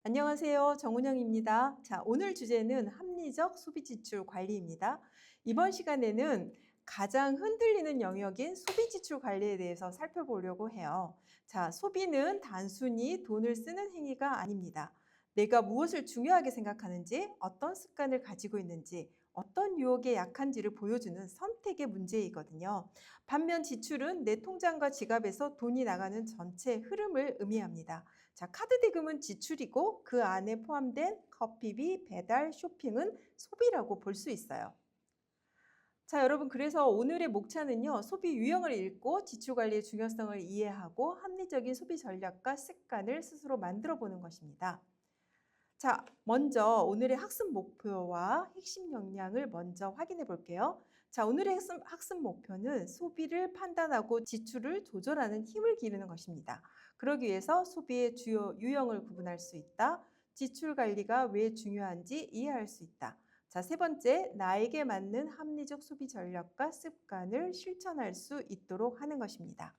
안녕하세요. 정은영입니다. 자, 오늘 주제는 합리적 소비 지출 관리입니다. 이번 시간에는 가장 흔들리는 영역인 소비 지출 관리에 대해서 살펴보려고 해요. 자, 소비는 단순히 돈을 쓰는 행위가 아닙니다. 내가 무엇을 중요하게 생각하는지, 어떤 습관을 가지고 있는지, 어떤 유혹에 약한지를 보여주는 선택의 문제이거든요. 반면 지출은 내 통장과 지갑에서 돈이 나가는 전체 흐름을 의미합니다. 자, 카드 대금은 지출이고 그 안에 포함된 커피비, 배달, 쇼핑은 소비라고 볼 수 있어요. 자, 여러분, 그래서 오늘의 목차는요, 소비 유형을 읽고 지출 관리의 중요성을 이해하고 합리적인 소비 전략과 습관을 스스로 만들어 보는 것입니다. 자, 먼저 오늘의 학습 목표와 핵심 역량을 먼저 확인해 볼게요. 자, 오늘의 학습 목표는 소비를 판단하고 지출을 조절하는 힘을 기르는 것입니다. 그러기 위해서 소비의 주요 유형을 구분할 수 있다. 지출 관리가 왜 중요한지 이해할 수 있다. 자, 세 번째, 나에게 맞는 합리적 소비 전략과 습관을 실천할 수 있도록 하는 것입니다.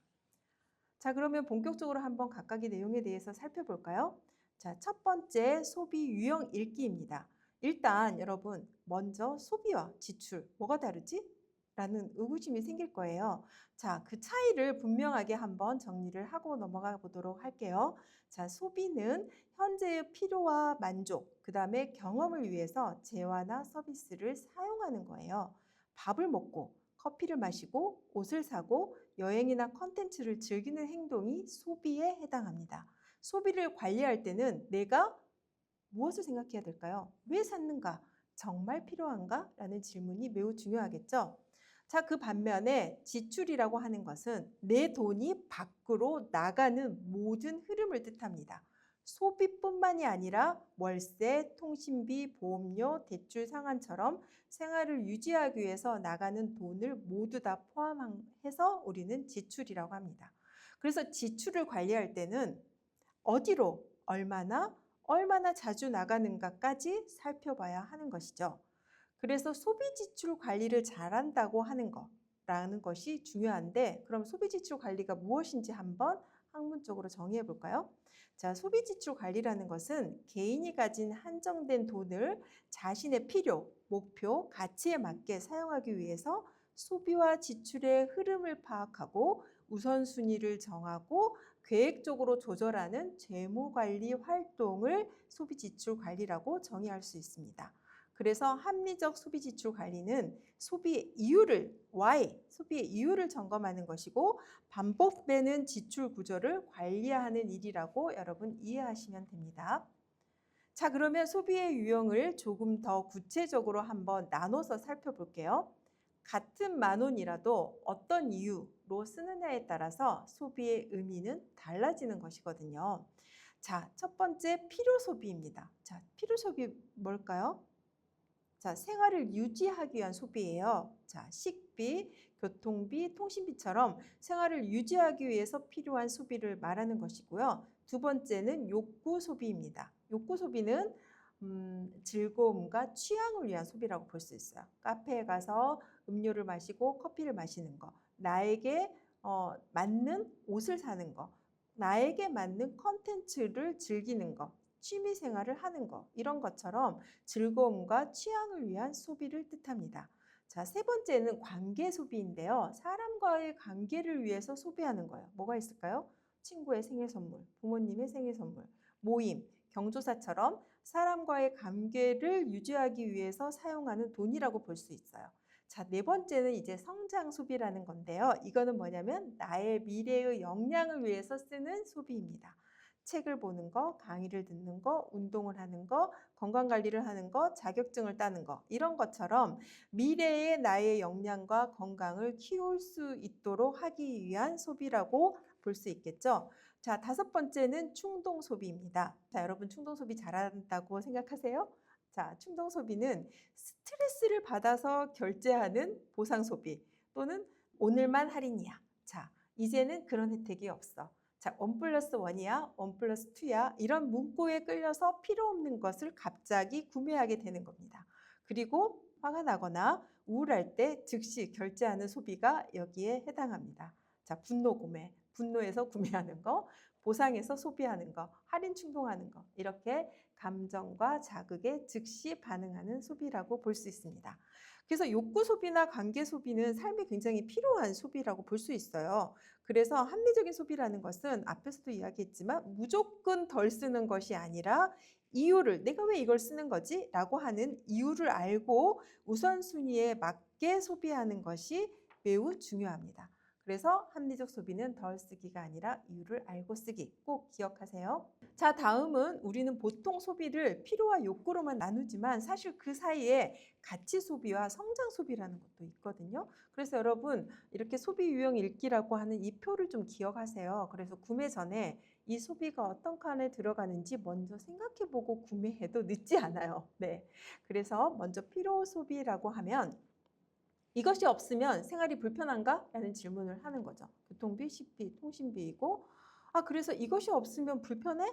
자, 그러면 본격적으로 한번 각각의 내용에 대해서 살펴볼까요? 자, 첫 번째 소비 유형 읽기입니다. 일단 여러분, 먼저 소비와 지출, 뭐가 다르지? 라는 의구심이 생길 거예요. 자, 그 차이를 분명하게 한번 정리를 하고 넘어가 보도록 할게요. 자, 소비는 현재의 필요와 만족, 그 다음에 경험을 위해서 재화나 서비스를 사용하는 거예요. 밥을 먹고, 커피를 마시고, 옷을 사고, 여행이나 컨텐츠를 즐기는 행동이 소비에 해당합니다. 소비를 관리할 때는 내가 무엇을 생각해야 될까요? 왜 샀는가? 정말 필요한가? 라는 질문이 매우 중요하겠죠? 자, 그 반면에 지출이라고 하는 것은 내 돈이 밖으로 나가는 모든 흐름을 뜻합니다. 소비뿐만이 아니라 월세, 통신비, 보험료, 대출 상환처럼 생활을 유지하기 위해서 나가는 돈을 모두 다 포함해서 우리는 지출이라고 합니다. 그래서 지출을 관리할 때는 어디로, 얼마나 자주 나가는가까지 살펴봐야 하는 것이죠. 그래서 소비 지출 관리를 잘한다고 하는 거라는 것이 중요한데, 그럼 소비 지출 관리가 무엇인지 한번 학문적으로 정의해 볼까요? 자, 소비 지출 관리라는 것은 개인이 가진 한정된 돈을 자신의 필요, 목표, 가치에 맞게 사용하기 위해서 소비와 지출의 흐름을 파악하고 우선순위를 정하고 계획적으로 조절하는 재무관리 활동을 소비 지출 관리라고 정의할 수 있습니다. 그래서 합리적 소비 지출 관리는 소비의 이유를, 소비의 이유를 점검하는 것이고 반복되는 지출 구조를 관리하는 일이라고 여러분 이해하시면 됩니다. 자, 그러면 소비의 유형을 조금 더 구체적으로 한번 나눠서 살펴볼게요. 같은 10,000원이라도 어떤 이유로 쓰느냐에 따라서 소비의 의미는 달라지는 것이거든요. 자, 첫 번째 필요 소비입니다. 자, 필요 소비 뭘까요? 자, 생활을 유지하기 위한 소비예요. 자, 식비, 교통비, 통신비처럼 생활을 유지하기 위해서 필요한 소비를 말하는 것이고요. 두 번째는 욕구 소비입니다. 욕구 소비는 즐거움과 취향을 위한 소비라고 볼 수 있어요. 카페에 가서 음료를 마시고 커피를 마시는 거, 나에게 맞는 옷을 사는 거, 나에게 맞는 컨텐츠를 즐기는 거, 취미 생활을 하는 거, 이런 것처럼 즐거움과 취향을 위한 소비를 뜻합니다. 자, 세 번째는 관계 소비인데요. 사람과의 관계를 위해서 소비하는 거예요. 뭐가 있을까요? 친구의 생일 선물, 부모님의 생일 선물, 모임, 경조사처럼 사람과의 관계를 유지하기 위해서 사용하는 돈이라고 볼 수 있어요. 자, 네 번째는 이제 성장 소비라는 건데요. 이거는 뭐냐면 나의 미래의 역량을 위해서 쓰는 소비입니다. 책을 보는 거, 강의를 듣는 거, 운동을 하는 거, 건강관리를 하는 거, 자격증을 따는 거, 이런 것처럼 미래의 나의 역량과 건강을 키울 수 있도록 하기 위한 소비라고 볼 수 있겠죠. 자, 다섯 번째는 충동 소비입니다. 자, 여러분 충동 소비 잘한다고 생각하세요? 자, 충동 소비는 스트레스를 받아서 결제하는 보상 소비 또는 오늘만 할인이야. 자, 이제는 그런 혜택이 없어. 자, 1+1이야, 1+2야 이런 문구에 끌려서 필요 없는 것을 갑자기 구매하게 되는 겁니다. 그리고 화가 나거나 우울할 때 즉시 결제하는 소비가 여기에 해당합니다. 자, 분노 구매, 분노해서 구매하는 거, 보상해서 소비하는 거, 할인 충동하는 거, 이렇게 감정과 자극에 즉시 반응하는 소비라고 볼 수 있습니다. 그래서 욕구 소비나 관계 소비는 삶에 굉장히 필요한 소비라고 볼 수 있어요. 그래서 합리적인 소비라는 것은 앞에서도 이야기했지만 무조건 덜 쓰는 것이 아니라 이유를, 내가 왜 이걸 쓰는 거지? 라고 하는 이유를 알고 우선순위에 맞게 소비하는 것이 매우 중요합니다. 그래서 합리적 소비는 덜 쓰기가 아니라 이유를 알고 쓰기, 꼭 기억하세요. 자, 다음은 우리는 보통 소비를 필요와 욕구로만 나누지만 사실 그 사이에 가치 소비와 성장 소비라는 것도 있거든요. 그래서 여러분 이렇게 소비 유형 읽기라고 하는 이 표를 좀 기억하세요. 그래서 구매 전에 이 소비가 어떤 칸에 들어가는지 먼저 생각해보고 구매해도 늦지 않아요. 네. 그래서 먼저 필요 소비라고 하면 이것이 없으면 생활이 불편한가? 라는 질문을 하는 거죠. 교통비, 식비, 통신비이고 그래서 이것이 없으면 불편해?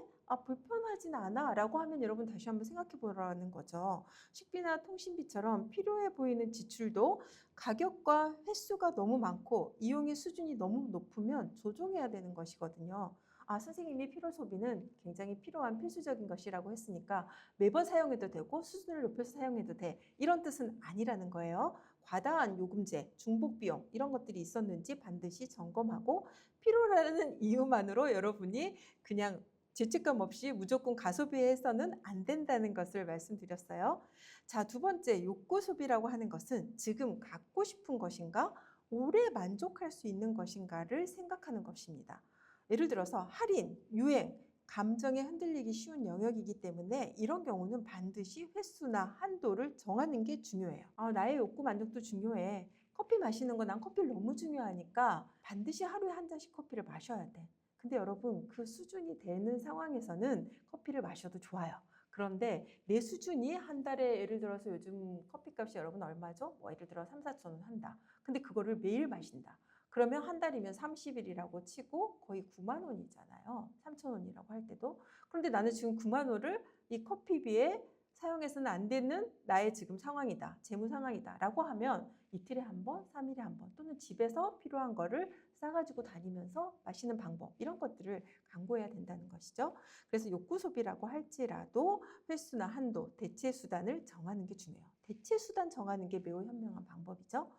불편하진 않아 라고 하면 여러분 다시 한번 생각해 보라는 거죠. 식비나 통신비처럼 필요해 보이는 지출도 가격과 횟수가 너무 많고 이용의 수준이 너무 높으면 조정해야 되는 것이거든요. 선생님이 필요 소비는 굉장히 필요한 필수적인 것이라고 했으니까 매번 사용해도 되고 수준을 높여서 사용해도 돼. 이런 뜻은 아니라는 거예요. 과다한 요금제, 중복 비용 이런 것들이 있었는지 반드시 점검하고 필요라는 이유만으로 여러분이 그냥 죄책감 없이 무조건 가소비해서는 안 된다는 것을 말씀드렸어요. 자, 두 번째 욕구 소비라고 하는 것은 지금 갖고 싶은 것인가, 오래 만족할 수 있는 것인가를 생각하는 것입니다. 예를 들어서 할인, 유행, 감정에 흔들리기 쉬운 영역이기 때문에 이런 경우는 반드시 횟수나 한도를 정하는 게 중요해요. 나의 욕구 만족도 중요해. 커피 마시는 거 난 커피를 너무 중요하니까 반드시 하루에 한 잔씩 커피를 마셔야 돼. 근데 여러분 그 수준이 되는 상황에서는 커피를 마셔도 좋아요. 그런데 내 수준이 한 달에 예를 들어서 요즘 커피값이 여러분 얼마죠? 예를 들어 3, 4천 원 한다. 근데 그거를 매일 마신다. 그러면 한 달이면 30일이라고 치고 거의 9만 원이잖아요. 3천 원이라고 할 때도. 그런데 나는 지금 9만 원을 이 커피비에 사용해서는 안 되는 나의 지금 상황이다. 재무 상황이다. 라고 하면 이틀에 한 번, 3일에 한 번 또는 집에서 필요한 거를 싸가지고 다니면서 마시는 방법 이런 것들을 강구해야 된다는 것이죠. 그래서 욕구 소비라고 할지라도 횟수나 한도, 대체 수단을 정하는 게 중요해요. 대체 수단 정하는 게 매우 현명한 방법이죠.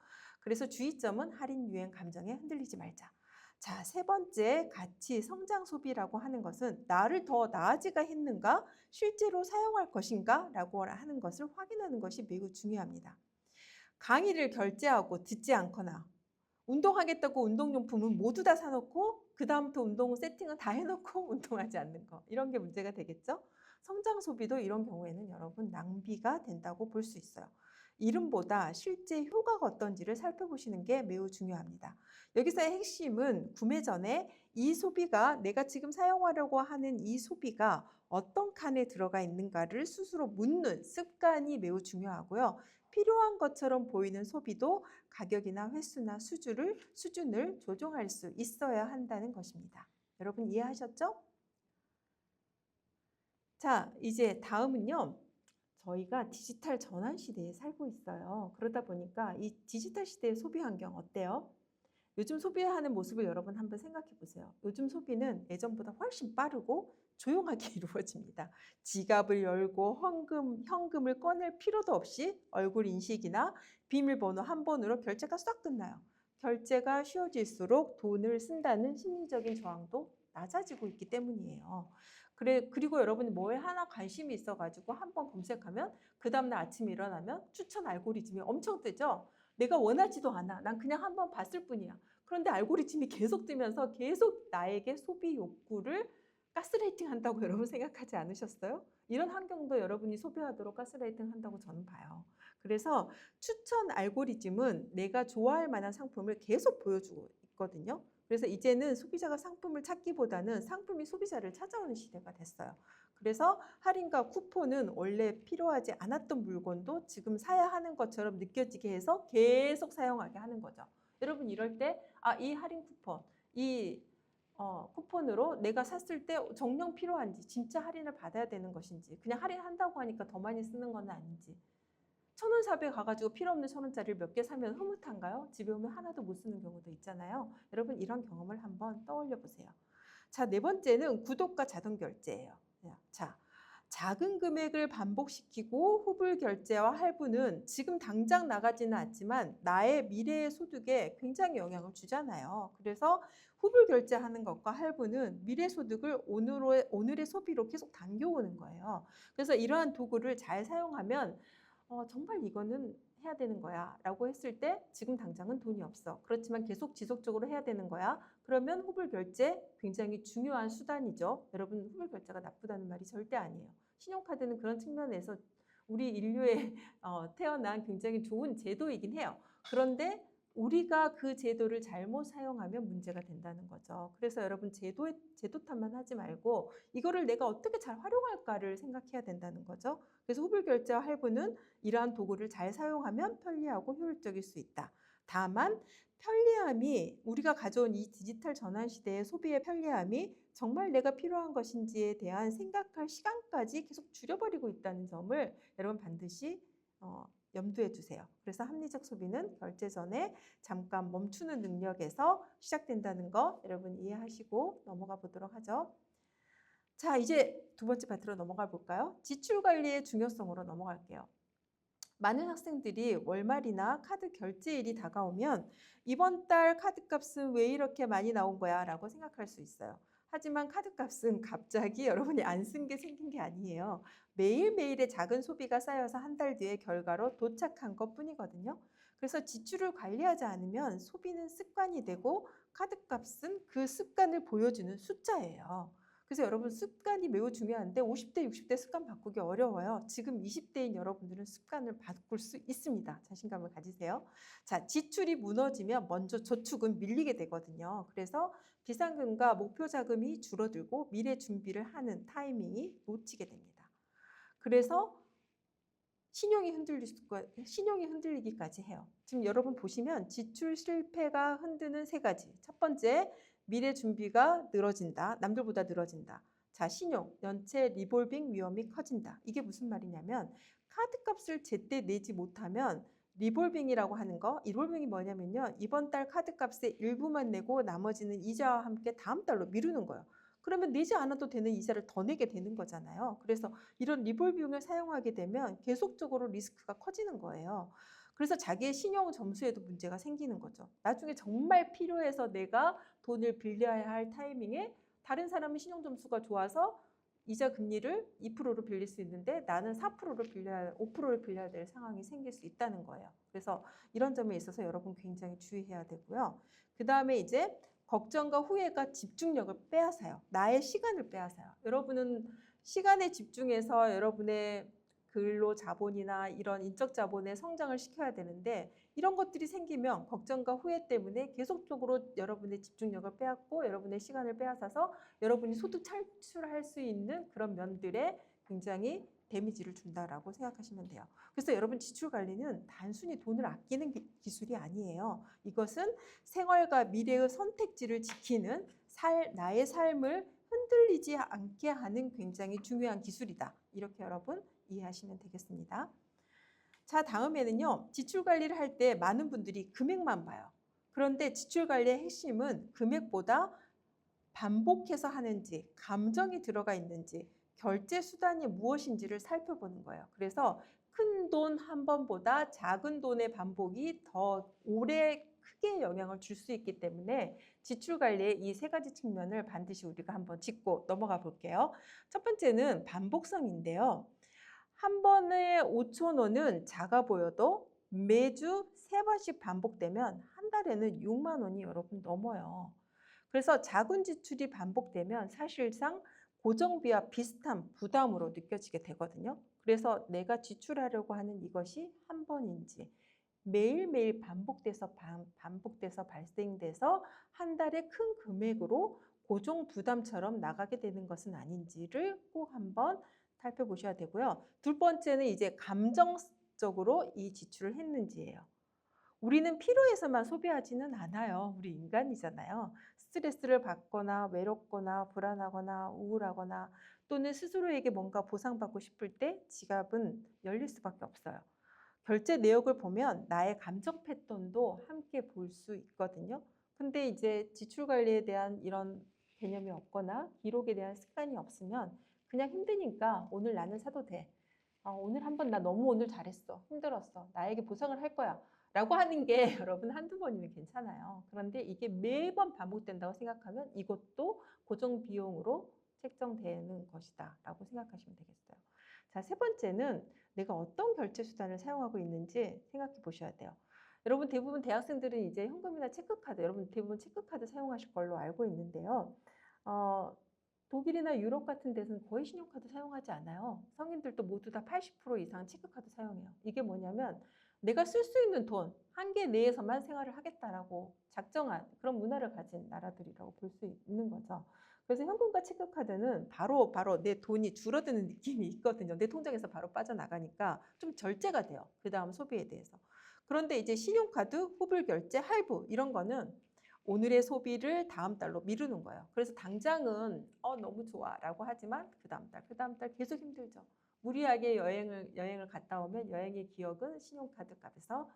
그래서 주의점은 할인 유행 감정에 흔들리지 말자. 자, 세 번째 가치 성장 소비라고 하는 것은 나를 더 나아지가 했는가, 실제로 사용할 것인가 라고 하는 것을 확인하는 것이 매우 중요합니다. 강의를 결제하고 듣지 않거나 운동하겠다고 운동용품은 모두 다 사놓고 그 다음부터 운동 세팅을 다 해놓고 운동하지 않는 거, 이런 게 문제가 되겠죠. 성장 소비도 이런 경우에는 여러분 낭비가 된다고 볼 수 있어요. 이름보다 실제 효과가 어떤지를 살펴보시는 게 매우 중요합니다. 여기서의 핵심은 구매 전에 이 소비가 내가 지금 사용하려고 하는 이 소비가 어떤 칸에 들어가 있는가를 스스로 묻는 습관이 매우 중요하고요. 필요한 것처럼 보이는 소비도 가격이나 횟수나 수준을 조정할 수 있어야 한다는 것입니다. 여러분 이해하셨죠? 자, 이제 다음은요. 저희가 디지털 전환 시대에 살고 있어요. 그러다 보니까 이 디지털 시대의 소비 환경 어때요? 요즘 소비하는 모습을 여러분 한번 생각해 보세요. 요즘 소비는 예전보다 훨씬 빠르고 조용하게 이루어집니다. 지갑을 열고 현금을 꺼낼 필요도 없이 얼굴 인식이나 비밀번호 한 번으로 결제가 싹 끝나요. 결제가 쉬워질수록 돈을 쓴다는 심리적인 저항도 낮아지고 있기 때문이에요. 그리고 여러분이 뭐에 하나 관심이 있어가지고 한번 검색하면 그 다음날 아침에 일어나면 추천 알고리즘이 엄청 뜨죠. 내가 원하지도 않아. 난 그냥 한번 봤을 뿐이야. 그런데 알고리즘이 계속 뜨면서 계속 나에게 소비 욕구를 가스라이팅 한다고 여러분 생각하지 않으셨어요? 이런 환경도 여러분이 소비하도록 가스라이팅 한다고 저는 봐요. 그래서 추천 알고리즘은 내가 좋아할 만한 상품을 계속 보여주고 있거든요. 그래서 이제는 소비자가 상품을 찾기보다는 상품이 소비자를 찾아오는 시대가 됐어요. 그래서 할인과 쿠폰은 원래 필요하지 않았던 물건도 지금 사야 하는 것처럼 느껴지게 해서 계속 사용하게 하는 거죠. 여러분 이럴 때 이 할인 쿠폰, 이 쿠폰으로 내가 샀을 때 정녕 필요한지, 진짜 할인을 받아야 되는 것인지, 그냥 할인한다고 하니까 더 많이 쓰는 건 아닌지. 1,000원 샵에 가가지고 필요 없는 1,000원짜리를 몇 개 사면 흐뭇한가요? 집에 오면 하나도 못 쓰는 경우도 있잖아요. 여러분 이런 경험을 한번 떠올려 보세요. 자, 네 번째는 구독과 자동 결제예요. 자, 작은 금액을 반복시키고 후불 결제와 할부는 지금 당장 나가지는 않지만 나의 미래의 소득에 굉장히 영향을 주잖아요. 그래서 후불 결제하는 것과 할부는 미래 소득을 오늘의 소비로 계속 당겨오는 거예요. 그래서 이러한 도구를 잘 사용하면 정말 이거는 해야 되는 거야 라고 했을 때 지금 당장은 돈이 없어. 그렇지만 계속 지속적으로 해야 되는 거야. 그러면 후불 결제 굉장히 중요한 수단이죠. 여러분, 후불 결제가 나쁘다는 말이 절대 아니에요. 신용카드는 그런 측면에서 우리 인류에 태어난 굉장히 좋은 제도이긴 해요. 그런데 우리가 그 제도를 잘못 사용하면 문제가 된다는 거죠. 그래서 여러분, 제도 탓만 하지 말고 이거를 내가 어떻게 잘 활용할까를 생각해야 된다는 거죠. 그래서 후불 결제와 할부는 이러한 도구를 잘 사용하면 편리하고 효율적일 수 있다. 다만 편리함이, 우리가 가져온 이 디지털 전환 시대의 소비의 편리함이 정말 내가 필요한 것인지에 대한 생각할 시간까지 계속 줄여버리고 있다는 점을 여러분 반드시 염두에 두세요. 그래서 합리적 소비는 결제 전에 잠깐 멈추는 능력에서 시작된다는 거 여러분 이해하시고 넘어가 보도록 하죠. 자, 이제 두 번째 파트로 넘어가 볼까요? 지출 관리의 중요성으로 넘어갈게요. 많은 학생들이 월말이나 카드 결제일이 다가오면 이번 달 카드값은 왜 이렇게 많이 나온 거야? 라고 생각할 수 있어요. 하지만 카드값은 갑자기 여러분이 안 쓴 게 생긴 게 아니에요. 매일매일의 작은 소비가 쌓여서 한 달 뒤에 결과로 도착한 것뿐이거든요. 그래서 지출을 관리하지 않으면 소비는 습관이 되고 카드값은 그 습관을 보여주는 숫자예요. 그래서 여러분, 습관이 매우 중요한데 50대, 60대 습관 바꾸기 어려워요. 지금 20대인 여러분들은 습관을 바꿀 수 있습니다. 자신감을 가지세요. 자, 지출이 무너지면 먼저 저축은 밀리게 되거든요. 그래서 비상금과 목표 자금이 줄어들고 미래 준비를 하는 타이밍이 놓치게 됩니다. 그래서 신용이 흔들리기까지 해요. 지금 여러분 보시면 지출 실패가 흔드는 세 가지. 첫 번째, 미래 준비가 늘어진다. 남들보다 늘어진다. 자, 신용, 연체 리볼빙 위험이 커진다. 이게 무슨 말이냐면 카드 값을 제때 내지 못하면 리볼빙이라고 하는 거, 리볼빙이 뭐냐면요. 이번 달 카드 값의 일부만 내고 나머지는 이자와 함께 다음 달로 미루는 거예요. 그러면 내지 않아도 되는 이자를 더 내게 되는 거잖아요. 그래서 이런 리볼빙을 사용하게 되면 계속적으로 리스크가 커지는 거예요. 그래서 자기의 신용 점수에도 문제가 생기는 거죠. 나중에 정말 필요해서 내가 돈을 빌려야 할 타이밍에 다른 사람은 신용 점수가 좋아서 이자 금리를 2%로 빌릴 수 있는데 나는 5%를 빌려야 될 상황이 생길 수 있다는 거예요. 그래서 이런 점에 있어서 여러분 굉장히 주의해야 되고요. 그 다음에 이제 걱정과 후회가 집중력을 빼앗아요. 나의 시간을 빼앗아요. 여러분은 시간에 집중해서 여러분의 근로 자본이나 이런 인적 자본의 성장을 시켜야 되는데 이런 것들이 생기면 걱정과 후회 때문에 계속적으로 여러분의 집중력을 빼앗고 여러분의 시간을 빼앗아서 여러분이 소득 창출할 수 있는 그런 면들에 굉장히 데미지를 준다라고 생각하시면 돼요. 그래서 여러분, 지출 관리는 단순히 돈을 아끼는 기술이 아니에요. 이것은 생활과 미래의 선택지를 지키는 나의 삶을 흔들리지 않게 하는 굉장히 중요한 기술이다. 이렇게 여러분 이해하시면 되겠습니다. 자, 다음에는요. 지출 관리를 할 때 많은 분들이 금액만 봐요. 그런데 지출 관리의 핵심은 금액보다 반복해서 하는지, 감정이 들어가 있는지, 결제 수단이 무엇인지를 살펴보는 거예요. 그래서 큰 돈 한 번보다 작은 돈의 반복이 더 오래 크게 영향을 줄 수 있기 때문에 지출 관리의 이 세 가지 측면을 반드시 우리가 한번 짚고 넘어가 볼게요. 첫 번째는 반복성인데요. 한 번에 5천 원은 작아 보여도 매주 3번씩 반복되면 한 달에는 6만 원이 여러분 넘어요. 그래서 작은 지출이 반복되면 사실상 고정비와 비슷한 부담으로 느껴지게 되거든요. 그래서 내가 지출하려고 하는 이것이 한 번인지 매일매일 반복돼서 발생돼서 한 달에 큰 금액으로 고정 부담처럼 나가게 되는 것은 아닌지를 꼭 한번 살펴보셔야 되고요. 두 번째는 이제 감정적으로 이 지출을 했는지예요. 우리는 필요해서만 소비하지는 않아요. 우리 인간이잖아요. 스트레스를 받거나 외롭거나 불안하거나 우울하거나 또는 스스로에게 뭔가 보상받고 싶을 때 지갑은 열릴 수밖에 없어요. 결제 내역을 보면 나의 감정 패턴도 함께 볼 수 있거든요. 근데 이제 지출 관리에 대한 이런 개념이 없거나 기록에 대한 습관이 없으면 그냥 힘드니까 오늘 나는 사도 돼. 오늘 한번 나 너무 오늘 잘했어. 힘들었어. 나에게 보상을 할 거야. 라고 하는 게 여러분 한두 번이면 괜찮아요. 그런데 이게 매번 반복된다고 생각하면 이것도 고정 비용으로 책정되는 것이다 라고 생각하시면 되겠어요. 자, 세 번째는 내가 어떤 결제 수단을 사용하고 있는지 생각해 보셔야 돼요. 여러분 대부분 대학생들은 이제 현금이나 체크카드, 여러분 대부분 체크카드 사용하실 걸로 알고 있는데요. 독일이나 유럽 같은 데서는 거의 신용카드 사용하지 않아요. 성인들도 모두 다 80% 이상 체크카드 사용해요. 이게 뭐냐면 내가 쓸 수 있는 돈 한계 내에서만 생활을 하겠다라고 작정한 그런 문화를 가진 나라들이라고 볼 수 있는 거죠. 그래서 현금과 체크카드는 바로 내 돈이 줄어드는 느낌이 있거든요. 내 통장에서 바로 빠져나가니까 좀 절제가 돼요. 그 다음 소비에 대해서. 그런데 이제 신용카드, 후불 결제, 할부 이런 거는 오늘의 소비를 다음 달로 미루는 거예요. 그래서 당장은 너무 좋아라고 하지만 그 다음 달 계속 힘들죠. 무리하게 여행을 갔다 오면 여행의 기억은 신용카드 값에서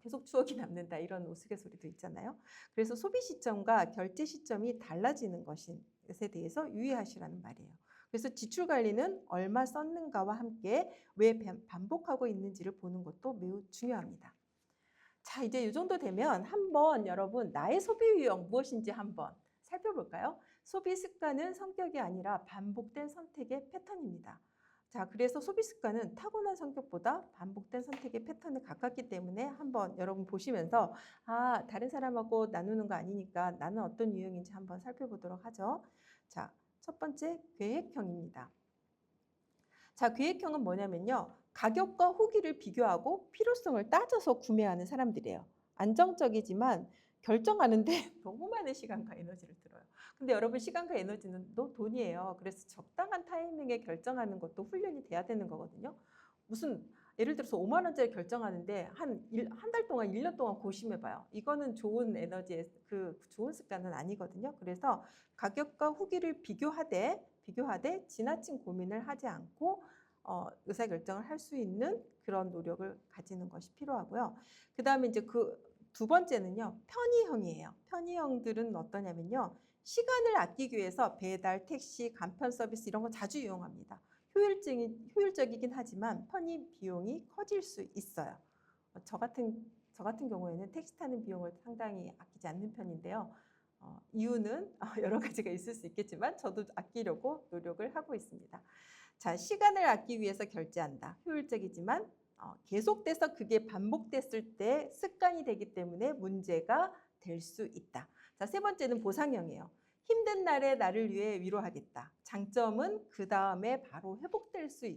계속 추억이 남는다 이런 우스갯소리도 있잖아요. 그래서 소비 시점과 결제 시점이 달라지는 것에 대해서 유의하시라는 말이에요. 그래서 지출 관리는 얼마 썼는가와 함께 왜 반복하고 있는지를 보는 것도 매우 중요합니다. 자, 이제 이 정도 되면 한번 여러분 나의 소비 유형 무엇인지 한번 살펴볼까요? 소비 습관은 성격이 아니라 반복된 선택의 패턴입니다. 자, 그래서 소비 습관은 타고난 성격보다 반복된 선택의 패턴에 가깝기 때문에 한번 여러분 보시면서 다른 사람하고 나누는 거 아니니까 나는 어떤 유형인지 한번 살펴보도록 하죠. 자, 첫 번째 계획형입니다. 자, 계획형은 뭐냐면요. 가격과 후기를 비교하고 필요성을 따져서 구매하는 사람들이에요. 안정적이지만 결정하는데 너무 많은 시간과 에너지를 들어요. 근데 여러분 시간과 에너지는 또 돈이에요. 그래서 적당한 타이밍에 결정하는 것도 훈련이 돼야 되는 거거든요. 무슨 예를 들어서 5만 원짜리 결정하는데 한 달 동안 1년 동안 고심해봐요. 이거는 좋은 에너지의 좋은 습관은 아니거든요. 그래서 가격과 후기를 비교하되 지나친 고민을 하지 않고 의사결정을 할 수 있는 그런 노력을 가지는 것이 필요하고요. 그 다음에 이제 두 번째는요. 편의형이에요. 편의형들은 어떠냐면요. 시간을 아끼기 위해서 배달, 택시, 간편 서비스 이런 거 자주 이용합니다. 효율적이긴 하지만 편의 비용이 커질 수 있어요. 저 같은 경우에는 택시 타는 비용을 상당히 아끼지 않는 편인데요. 이유는 여러 가지가 있을 수 있겠지만 저도 아끼려고 노력을 하고 있습니다. 자, 시간을 아끼기 위해서 결제한다. 효율적이지만 계속돼서 그게 반복됐을 때 습관이 되기 때문에 문제가 될 수 있다. 자, 세 번째는 보상형이에요. 힘든 날에 나를 위해 위로하겠다. 장점은 그 다음에 바로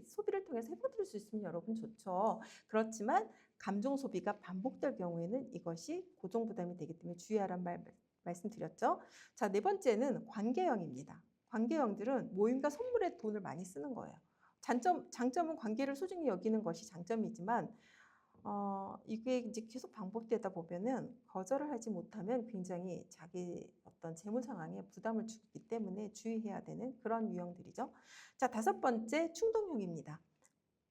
소비를 통해서 회복될 수 있으면 여러분 좋죠. 그렇지만 감정 소비가 반복될 경우에는 이것이 고정 부담이 되기 때문에 주의하란 말씀드렸죠. 자, 네 번째는 관계형입니다. 관계형들은 모임과 선물에 돈을 많이 쓰는 거예요. 장점은 관계를 소중히 여기는 것이 장점이지만 이게 이제 계속 반복되다 보면은 거절을 하지 못하면 굉장히 자기 어떤 재무 상황에 부담을 주기 때문에 주의해야 되는 그런 유형들이죠. 자, 다섯 번째 충동형입니다.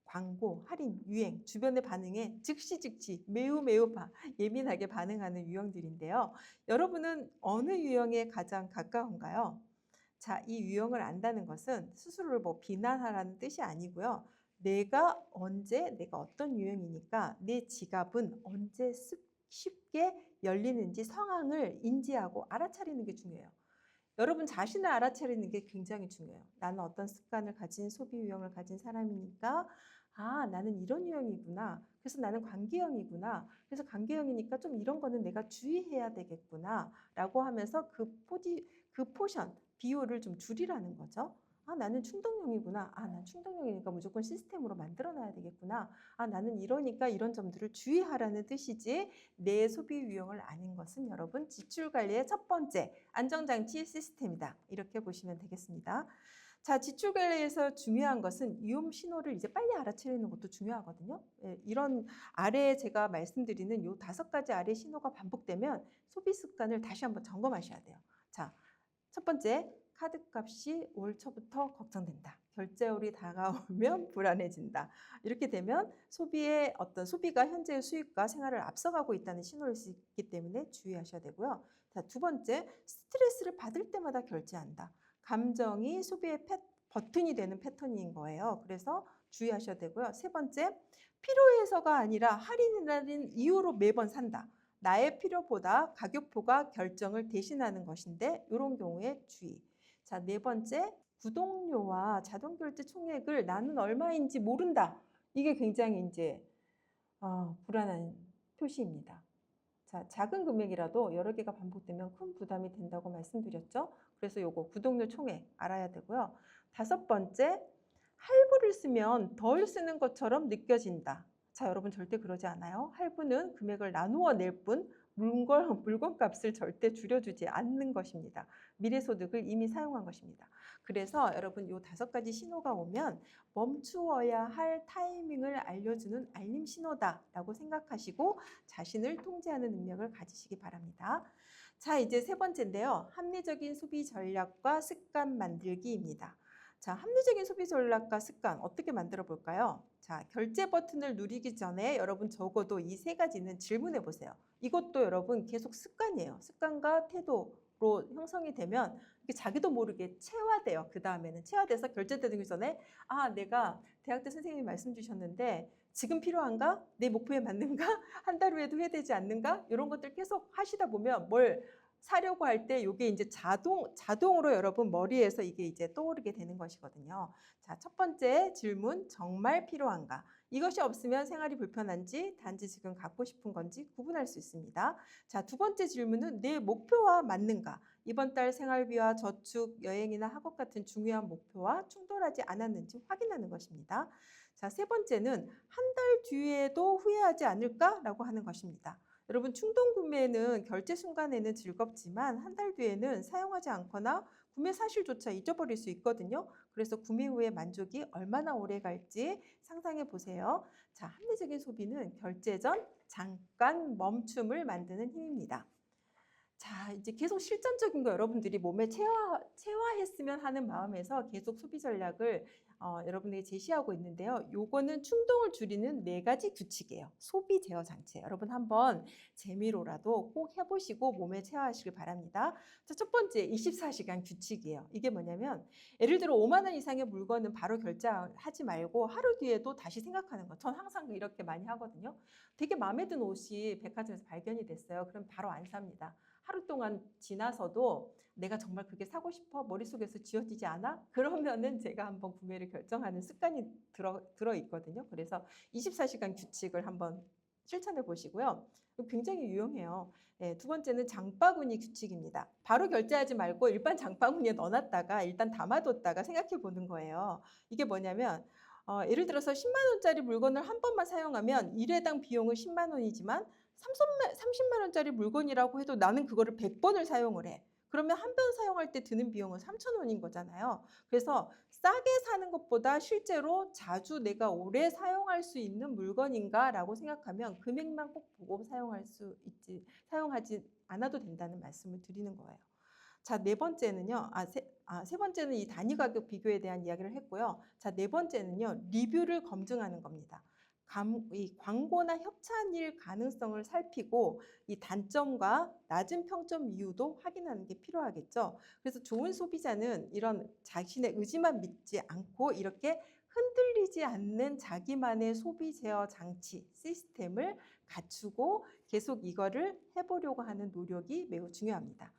광고, 할인, 유행, 주변의 반응에 즉시 매우 예민하게 반응하는 유형들인데요. 여러분은 어느 유형에 가장 가까운가요? 자, 이 유형을 안다는 것은 스스로를 비난하라는 뜻이 아니고요. 내가 어떤 유형이니까 내 지갑은 언제 쉽게 열리는지 상황을 인지하고 알아차리는 게 중요해요. 여러분 자신을 알아차리는 게 굉장히 중요해요. 나는 어떤 습관을 가진 소비 유형을 가진 사람이니까 나는 이런 유형이구나. 그래서 나는 관계형이구나. 그래서 관계형이니까 좀 이런 거는 내가 주의해야 되겠구나. 라고 하면서 그 포션, 비율을 좀 줄이라는 거죠. 나는 충동형이구나. 난 충동형이니까 무조건 시스템으로 만들어놔야 되겠구나. 나는 이러니까 이런 점들을 주의하라는 뜻이지 내 소비 유형을 아는 것은 여러분 지출 관리의 첫 번째 안정장치 시스템이다. 이렇게 보시면 되겠습니다. 자, 지출 관리에서 중요한 것은 위험 신호를 이제 빨리 알아채는 것도 중요하거든요. 이런 아래에 제가 말씀드리는 요 5가지 아래 신호가 반복되면 소비 습관을 다시 한번 점검하셔야 돼요. 자, 첫 번째, 카드값이 올 초부터 걱정된다. 결제월이 다가오면 불안해진다. 이렇게 되면 소비가 현재의 수입과 생활을 앞서가고 있다는 신호일 수 있기 때문에 주의하셔야 되고요. 자, 두 번째, 스트레스를 받을 때마다 결제한다. 감정이 소비의 버튼이 되는 패턴인 거예요. 그래서 주의하셔야 되고요. 세 번째, 필요해서가 아니라 할인이라는 이유로 매번 산다. 나의 필요보다 가격표가 결정을 대신하는 것인데 이런 경우에 주의. 자, 네 번째, 구독료와 자동결제 총액을 나는 얼마인지 모른다. 이게 굉장히 이제 불안한 표시입니다. 자, 작은 금액이라도 여러 개가 반복되면 큰 부담이 된다고 말씀드렸죠. 그래서 요거 구독료 총액 알아야 되고요. 다섯 번째, 할부를 쓰면 덜 쓰는 것처럼 느껴진다. 자, 여러분 절대 그러지 않아요. 할부는 금액을 나누어 낼 뿐 물건값을 절대 줄여주지 않는 것입니다. 미래소득을 이미 사용한 것입니다. 그래서 여러분 요 5가지 신호가 오면 멈추어야 할 타이밍을 알려주는 알림 신호다라고 생각하시고 자신을 통제하는 능력을 가지시기 바랍니다. 자, 이제 세 번째인데요. 합리적인 소비 전략과 습관 만들기입니다. 자, 합리적인 소비 전략과 습관 어떻게 만들어 볼까요? 자, 결제 버튼을 누르기 전에 여러분 적어도 이 3가지는 질문해 보세요. 이것도 여러분 계속 습관이에요. 습관과 태도로 형성이 되면 이게 자기도 모르게 체화돼요. 그 다음에는 체화돼서 결제되기 전에 내가 대학 때 선생님이 말씀 주셨는데 지금 필요한가? 내 목표에 맞는가? 한 달 후에도 후회되지 않는가? 이런 것들 계속 하시다 보면 뭘 사려고 할 때 이게 이제 자동으로 여러분 머리에서 이게 이제 떠오르게 되는 것이거든요. 자, 첫 번째 질문, 정말 필요한가? 이것이 없으면 생활이 불편한지 단지 지금 갖고 싶은 건지 구분할 수 있습니다. 자, 두 번째 질문은 내 목표와 맞는가? 이번 달 생활비와 저축, 여행이나 학업 같은 중요한 목표와 충돌하지 않았는지 확인하는 것입니다. 자, 세 번째는 한 달 뒤에도 후회하지 않을까라고 하는 것입니다. 여러분 충동 구매는 결제 순간에는 즐겁지만 한 달 뒤에는 사용하지 않거나 구매 사실조차 잊어버릴 수 있거든요. 그래서 구매 후에 만족이 얼마나 오래 갈지 상상해 보세요. 자, 합리적인 소비는 결제 전 잠깐 멈춤을 만드는 힘입니다. 자, 이제 계속 실전적인 거 여러분들이 몸에 체화했으면 하는 마음에서 계속 소비 전략을 여러분에게 제시하고 있는데요. 요거는 충동을 줄이는 4가지 규칙이에요. 소비 제어 장치. 여러분 한번 재미로라도 꼭 해보시고 몸에 체화하시길 바랍니다. 자, 첫 번째 24시간 규칙이에요. 이게 뭐냐면 예를 들어 5만 원 이상의 물건은 바로 결제하지 말고 하루 뒤에도 다시 생각하는 거. 전 항상 이렇게 많이 하거든요. 되게 마음에 든 옷이 백화점에서 발견이 됐어요. 그럼 바로 안 삽니다. 하루 동안 지나서도 내가 정말 그게 사고 싶어? 머릿속에서 지워지지 않아? 그러면은 제가 한번 구매를 결정하는 습관이 들어 있거든요. 그래서 24시간 규칙을 한번 실천해 보시고요. 굉장히 유용해요. 네, 두 번째는 장바구니 규칙입니다. 바로 결제하지 말고 일반 장바구니에 넣어놨다가 일단 담아뒀다가 생각해 보는 거예요. 이게 뭐냐면 예를 들어서 10만 원짜리 물건을 한 번만 사용하면 일회당 비용은 10만 원이지만 30만 원짜리 물건이라고 해도 나는 그거를 100번을 사용을 해. 그러면 한 번 사용할 때 드는 비용은 3,000원인 거잖아요. 그래서 싸게 사는 것보다 실제로 자주 내가 오래 사용할 수 있는 물건인가라고 생각하면 금액만 꼭 보고 사용하지 않아도 된다는 말씀을 드리는 거예요. 자, 네 번째는요. 세 번째는 이 단위 가격 비교에 대한 이야기를 했고요. 자, 네 번째는요. 리뷰를 검증하는 겁니다. 이 광고나 협찬일 가능성을 살피고 이 단점과 낮은 평점 이유도 확인하는 게 필요하겠죠. 그래서 좋은 소비자는 이런 자신의 의지만 믿지 않고 이렇게 흔들리지 않는 자기만의 소비 제어 장치, 시스템을 갖추고 계속 이거를 해보려고 하는 노력이 매우 중요합니다.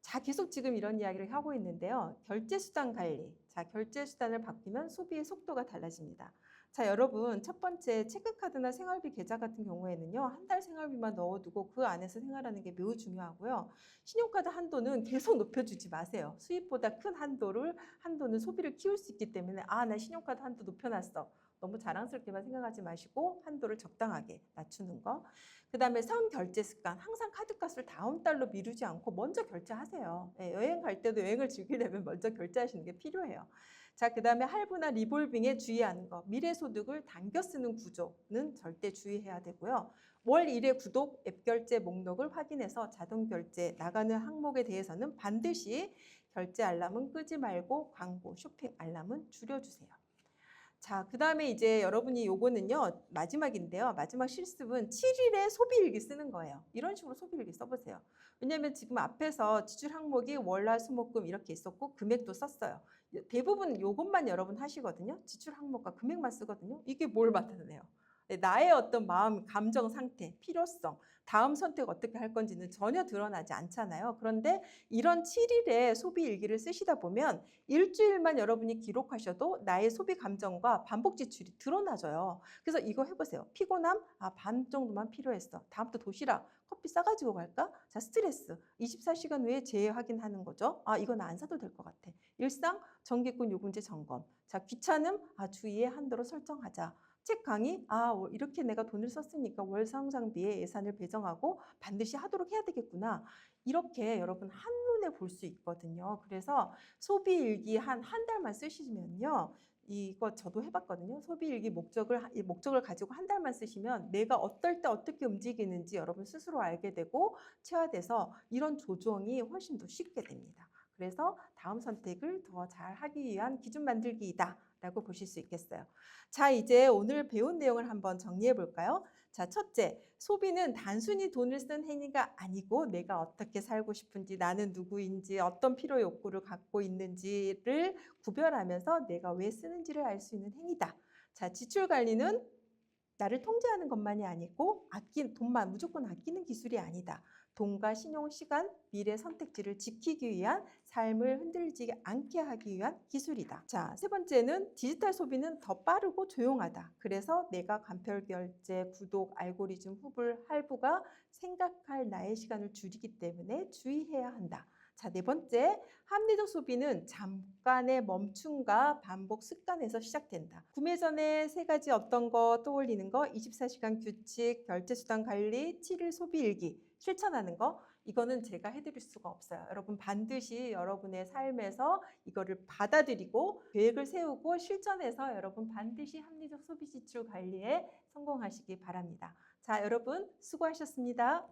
자, 계속 지금 이런 이야기를 하고 있는데요. 결제 수단 관리. 자, 결제 수단을 바뀌면 소비의 속도가 달라집니다. 자, 여러분 첫 번째 체크카드나 생활비 계좌 같은 경우에는요. 한 달 생활비만 넣어두고 그 안에서 생활하는 게 매우 중요하고요. 신용카드 한도는 계속 높여주지 마세요. 수입보다 큰 한도는 소비를 키울 수 있기 때문에 나 신용카드 한도 높여놨어. 너무 자랑스럽게만 생각하지 마시고 한도를 적당하게 낮추는 거. 그 다음에 선결제 습관. 항상 카드값을 다음 달로 미루지 않고 먼저 결제하세요. 네, 여행 갈 때도 여행을 즐기려면 먼저 결제하시는 게 필요해요. 자, 그 다음에 할부나 리볼빙에 주의하는 거. 미래소득을 당겨 쓰는 구조는 절대 주의해야 되고요. 월 1회 구독 앱 결제 목록을 확인해서 자동 결제 나가는 항목에 대해서는 반드시 결제 알람은 끄지 말고 광고, 쇼핑 알람은 줄여주세요. 자, 그다음에 이제 여러분이 요거는요. 마지막인데요. 마지막 실습은 7일에 소비일기 쓰는 거예요. 이런 식으로 소비일기 써보세요. 왜냐하면 지금 앞에서 지출 항목이 월, 화, 수, 목, 금 이렇게 있었고 금액도 썼어요. 대부분 요것만 여러분 하시거든요. 지출 항목과 금액만 쓰거든요. 이게 뭘 나타내요? 네, 나의 어떤 마음, 감정 상태, 필요성, 다음 선택 어떻게 할 건지는 전혀 드러나지 않잖아요. 그런데 이런 7일에 소비 일기를 쓰시다 보면 일주일만 여러분이 기록하셔도 나의 소비 감정과 반복 지출이 드러나져요. 그래서 이거 해보세요. 피곤함? 아, 반 정도만 필요했어. 다음부터 도시락, 커피 싸가지고 갈까? 자, 스트레스. 24시간 후에 재확인하는 거죠. 아, 이건 안 사도 될 것 같아. 일상, 전기권 요금제 점검. 자, 귀찮음? 아, 주의의 한도로 설정하자. 책 강의? 아, 이렇게 내가 돈을 썼으니까 월 사용장비에 예산을 배정하고 반드시 하도록 해야 되겠구나. 이렇게 여러분 한눈에 볼 수 있거든요. 그래서 소비일기 한 달만 쓰시면요. 이거 저도 해봤거든요. 소비일기 목적을 가지고 한 달만 쓰시면 내가 어떨 때 어떻게 움직이는지 여러분 스스로 알게 되고 체화돼서 이런 조정이 훨씬 더 쉽게 됩니다. 그래서 다음 선택을 더 잘 하기 위한 기준 만들기이다 라고 보실 수 있겠어요. 자, 이제 오늘 배운 내용을 한번 정리해 볼까요? 자, 첫째, 소비는 단순히 돈을 쓴 행위가 아니고 내가 어떻게 살고 싶은지, 나는 누구인지, 어떤 필요 욕구를 갖고 있는지를 구별하면서 내가 왜 쓰는지를 알 수 있는 행위다. 자, 지출 관리는 나를 통제하는 것만이 아니고 돈만 무조건 아끼는 기술이 아니다. 돈과 신용, 시간, 미래 선택지를 지키기 위한 삶을 흔들리지 않게 하기 위한 기술이다. 자, 세 번째는 디지털 소비는 더 빠르고 조용하다. 그래서 내가 간편 결제, 구독, 알고리즘 할부가 생각할 나의 시간을 줄이기 때문에 주의해야 한다. 자, 네 번째, 합리적 소비는 잠깐의 멈춤과 반복 습관에서 시작된다. 구매 전에 세 가지 어떤 거 떠올리는 거, 24시간 규칙, 결제수단 관리, 7일 소비 일기 실천하는 거, 이거는 제가 해드릴 수가 없어요. 여러분 반드시 여러분의 삶에서 이거를 받아들이고 계획을 세우고 실천해서 여러분 반드시 합리적 소비 지출 관리에 성공하시기 바랍니다. 자, 여러분 수고하셨습니다.